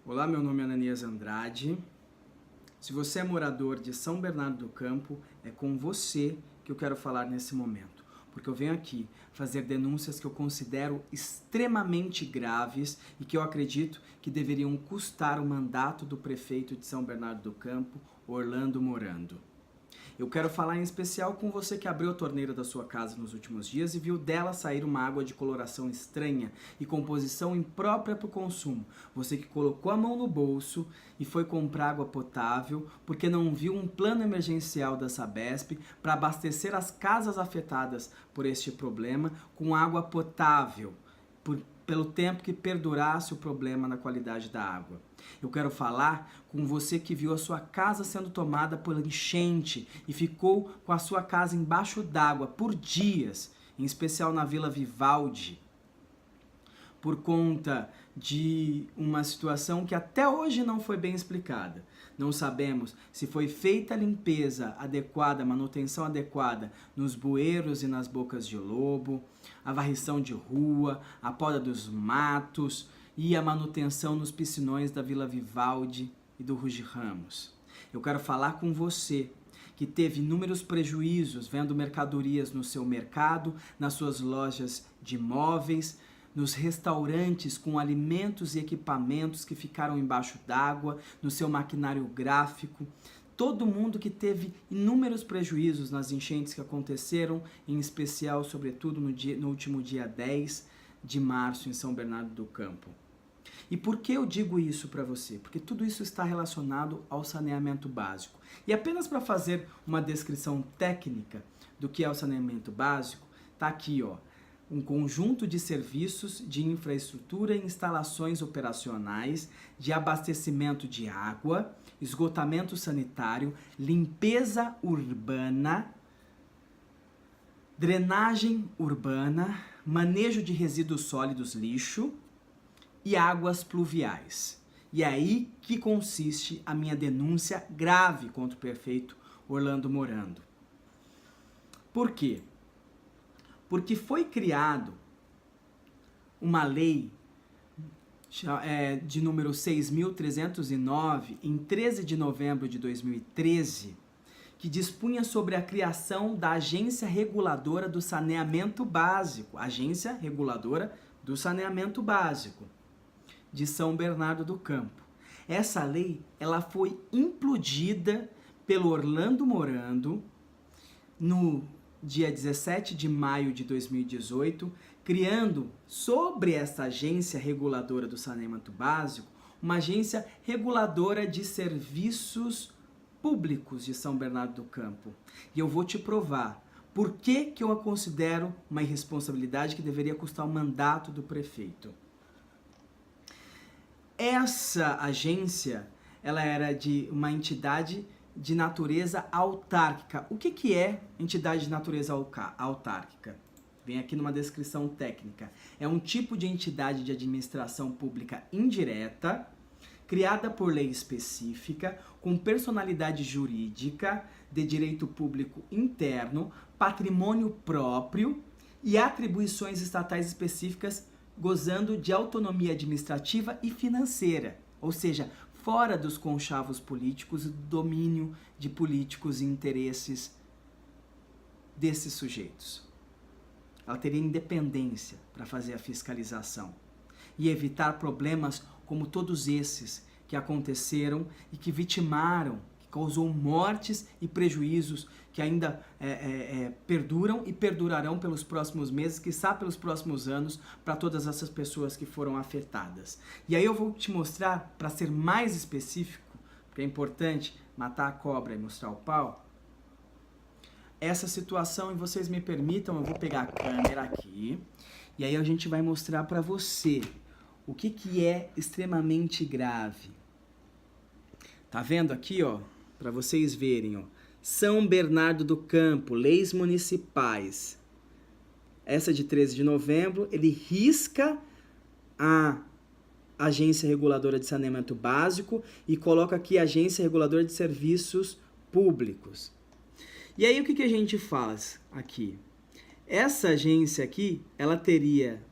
Olá, meu nome é Ananias Andrade. Se você é morador de São Bernardo do Campo, é com você que eu quero falar nesse momento, porque eu venho aqui fazer denúncias que eu considero extremamente graves e que eu acredito que deveriam custar o mandato do prefeito de São Bernardo do Campo, Orlando Morando. Eu quero falar em especial com você que abriu a torneira da sua casa nos últimos dias e viu dela sair uma água de coloração estranha e composição imprópria para o consumo. Você que colocou a mão no bolso e foi comprar água potável porque não viu um plano emergencial da Sabesp para abastecer as casas afetadas por este problema com água potável, pelo tempo que perdurasse o problema na qualidade da água. Eu quero falar com você que viu a sua casa sendo tomada por enchente e ficou com a sua casa embaixo d'água por dias, em especial na Vila Vivaldi, por conta de uma situação que até hoje não foi bem explicada. Não sabemos se foi feita a limpeza adequada, manutenção adequada nos bueiros e nas bocas de lobo, a varrição de rua, a poda dos matos e a manutenção nos piscinões da Vila Vivaldi e do Ruge Ramos. Eu quero falar com você que teve inúmeros prejuízos vendo mercadorias no seu mercado, nas suas lojas de móveis, nos restaurantes com alimentos e equipamentos que ficaram embaixo d'água, no seu maquinário gráfico. Todo mundo que teve inúmeros prejuízos nas enchentes que aconteceram, em especial, sobretudo, no último dia 10 de março em São Bernardo do Campo. E por que eu digo isso para você? Porque tudo isso está relacionado ao saneamento básico. E apenas para fazer uma descrição técnica do que é o saneamento básico, tá aqui, ó, um conjunto de serviços de infraestrutura e instalações operacionais de abastecimento de água, esgotamento sanitário, limpeza urbana, drenagem urbana, manejo de resíduos sólidos, lixo e águas pluviais. E é aí que consiste a minha denúncia grave contra o prefeito Orlando Morando. Por quê? Porque foi criado uma lei de número 6.309, em 13 de novembro de 2013, que dispunha sobre a criação da Agência Reguladora do Saneamento Básico, Agência Reguladora do Saneamento Básico, de São Bernardo do Campo. Essa lei, ela foi implodida pelo Orlando Morando no dia 17 de maio de 2018, criando sobre essa agência reguladora do saneamento básico, uma agência reguladora de serviços públicos de São Bernardo do Campo. E eu vou te provar por que eu a considero uma irresponsabilidade que deveria custar o mandato do prefeito. Essa agência, ela era de uma entidade de natureza autárquica. O que é entidade de natureza autárquica? Vem aqui numa descrição técnica. É um tipo de entidade de administração pública indireta, criada por lei específica, com personalidade jurídica, de direito público interno, patrimônio próprio e atribuições estatais específicas, gozando de autonomia administrativa e financeira, ou seja, fora dos conchavos políticos e do domínio de políticos e interesses desses sujeitos. Ela teria independência para fazer a fiscalização e evitar problemas como todos esses que aconteceram e que vitimaram, que causou mortes e prejuízos que ainda perduram e perdurarão pelos próximos meses, quiçá pelos próximos anos, para todas essas pessoas que foram afetadas. E aí eu vou te mostrar, para ser mais específico, porque é importante matar a cobra e mostrar o pau, essa situação, e vocês me permitam, eu vou pegar a câmera aqui, e aí a gente vai mostrar para você o que é extremamente grave. Tá vendo aqui, ó, para vocês verem, ó, São Bernardo do Campo, leis municipais. Essa de 13 de novembro, ele risca a Agência Reguladora de Saneamento Básico e coloca aqui Agência Reguladora de Serviços Públicos. E aí o que a gente faz aqui? Essa agência aqui, ela teria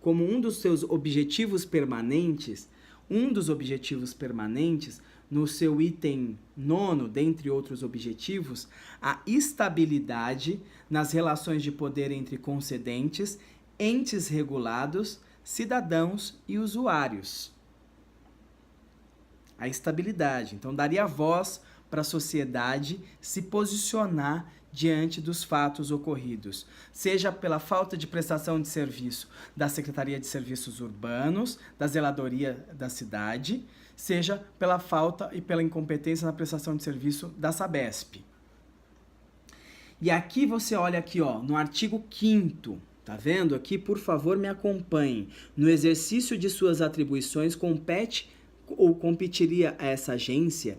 como um dos seus objetivos permanentes um dos objetivos permanentes, no seu item 9, dentre outros objetivos, a estabilidade nas relações de poder entre concedentes, entes regulados, cidadãos e usuários. A estabilidade. Então, daria voz para a sociedade se posicionar diante dos fatos ocorridos, seja pela falta de prestação de serviço da Secretaria de Serviços Urbanos, da Zeladoria da cidade, seja pela falta e pela incompetência na prestação de serviço da Sabesp. E aqui você olha aqui, ó, no artigo 5º, tá vendo? Aqui, por favor, me acompanhe. No exercício de suas atribuições, compete ou competiria a essa agência,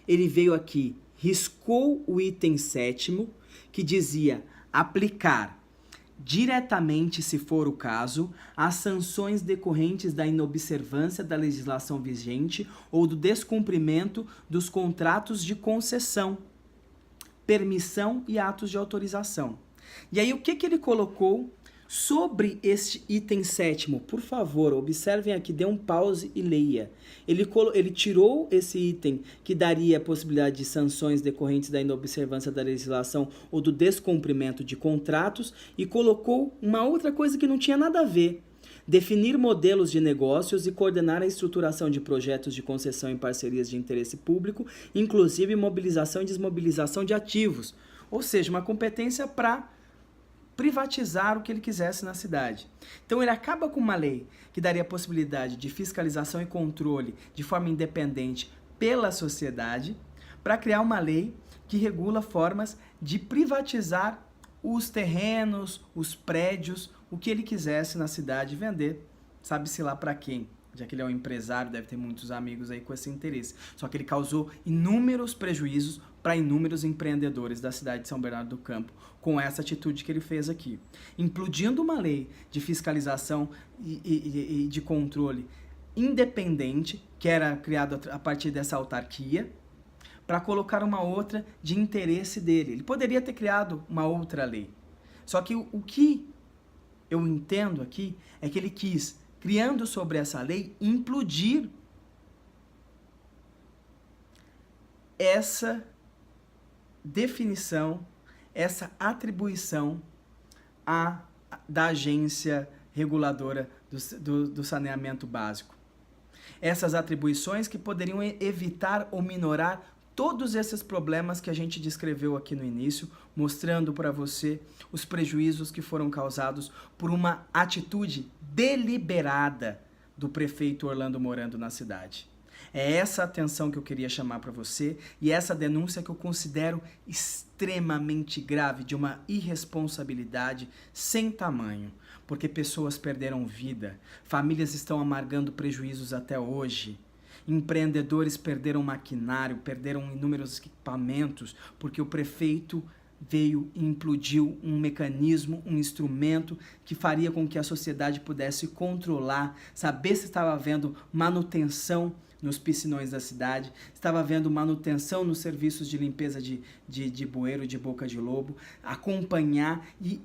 ele veio aqui, riscou o item 7º, que dizia aplicar diretamente, se for o caso, as sanções decorrentes da inobservância da legislação vigente ou do descumprimento dos contratos de concessão, permissão e atos de autorização. E aí, o que ele colocou sobre este item 7º? Por favor, observem aqui, dê um pause e leia. Ele tirou esse item que daria a possibilidade de sanções decorrentes da inobservância da legislação ou do descumprimento de contratos e colocou uma outra coisa que não tinha nada a ver. Definir modelos de negócios e coordenar a estruturação de projetos de concessão em parcerias de interesse público, inclusive mobilização e desmobilização de ativos. Ou seja, uma competência para privatizar o que ele quisesse na cidade. Então ele acaba com uma lei que daria a possibilidade de fiscalização e controle de forma independente pela sociedade, para criar uma lei que regula formas de privatizar os terrenos, os prédios, o que ele quisesse na cidade vender, sabe-se lá para quem. Já que ele é um empresário, deve ter muitos amigos aí com esse interesse. Só que ele causou inúmeros prejuízos para inúmeros empreendedores da cidade de São Bernardo do Campo com essa atitude que ele fez aqui. Implodindo uma lei de fiscalização e de controle independente, que era criada a partir dessa autarquia, para colocar uma outra de interesse dele. Ele poderia ter criado uma outra lei. Só que o que eu entendo aqui é que ele quis, criando sobre essa lei, implodir essa definição, essa atribuição da agência reguladora do saneamento básico. Essas atribuições que poderiam evitar ou minorar todos esses problemas que a gente descreveu aqui no início, mostrando para você os prejuízos que foram causados por uma atitude deliberada do prefeito Orlando Morando na cidade. É essa atenção que eu queria chamar para você e essa denúncia que eu considero extremamente grave, de uma irresponsabilidade sem tamanho, porque pessoas perderam vida, famílias estão amargando prejuízos até hoje. Empreendedores perderam maquinário, perderam inúmeros equipamentos, porque o prefeito veio e implodiu um mecanismo, um instrumento que faria com que a sociedade pudesse controlar, saber se estava havendo manutenção nos piscinões da cidade, estava havendo manutenção nos serviços de limpeza de bueiro, de boca de lobo, acompanhar e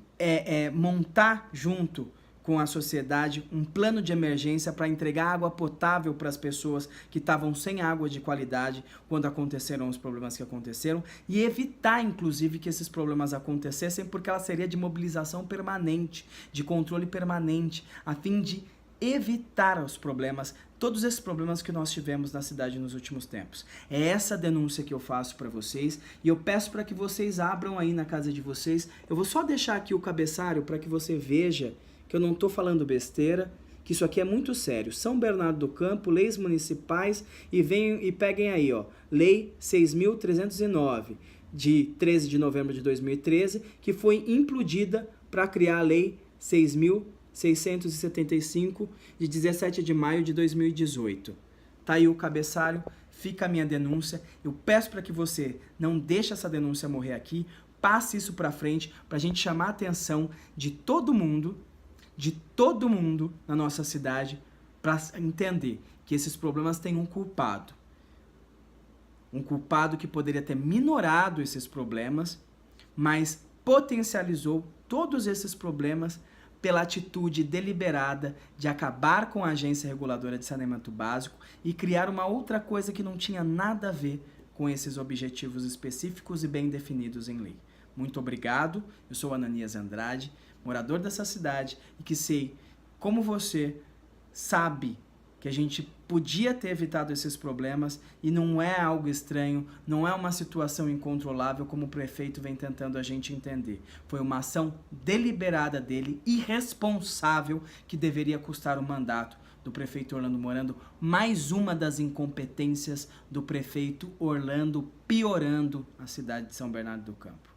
montar junto com a sociedade um plano de emergência para entregar água potável para as pessoas que estavam sem água de qualidade quando aconteceram os problemas que aconteceram e evitar, inclusive, que esses problemas acontecessem, porque ela seria de mobilização permanente, de controle permanente, a fim de evitar os problemas, todos esses problemas que nós tivemos na cidade nos últimos tempos. É essa denúncia que eu faço para vocês e eu peço para que vocês abram aí na casa de vocês. Eu vou só deixar aqui o cabeçário para que você veja que eu não estou falando besteira, que isso aqui é muito sério. São Bernardo do Campo, leis municipais, e peguem aí, ó, Lei 6.309, de 13 de novembro de 2013, que foi implodida para criar a Lei 6.675, de 17 de maio de 2018. Tá aí o cabeçalho, fica a minha denúncia. Eu peço para que você não deixe essa denúncia morrer aqui, passe isso para frente, para a gente chamar a atenção de todo mundo na nossa cidade, para entender que esses problemas têm um culpado que poderia ter minorado esses problemas, mas potencializou todos esses problemas pela atitude deliberada de acabar com a Agência Reguladora de Saneamento Básico e criar uma outra coisa que não tinha nada a ver com esses objetivos específicos e bem definidos em lei. Muito obrigado, eu sou Ananias Andrade, morador dessa cidade e que sei, como você, sabe que a gente podia ter evitado esses problemas e não é algo estranho, não é uma situação incontrolável como o prefeito vem tentando a gente entender. Foi uma ação deliberada dele, irresponsável, que deveria custar o mandato do prefeito Orlando Morando, mais uma das incompetências do prefeito Orlando piorando a cidade de São Bernardo do Campo.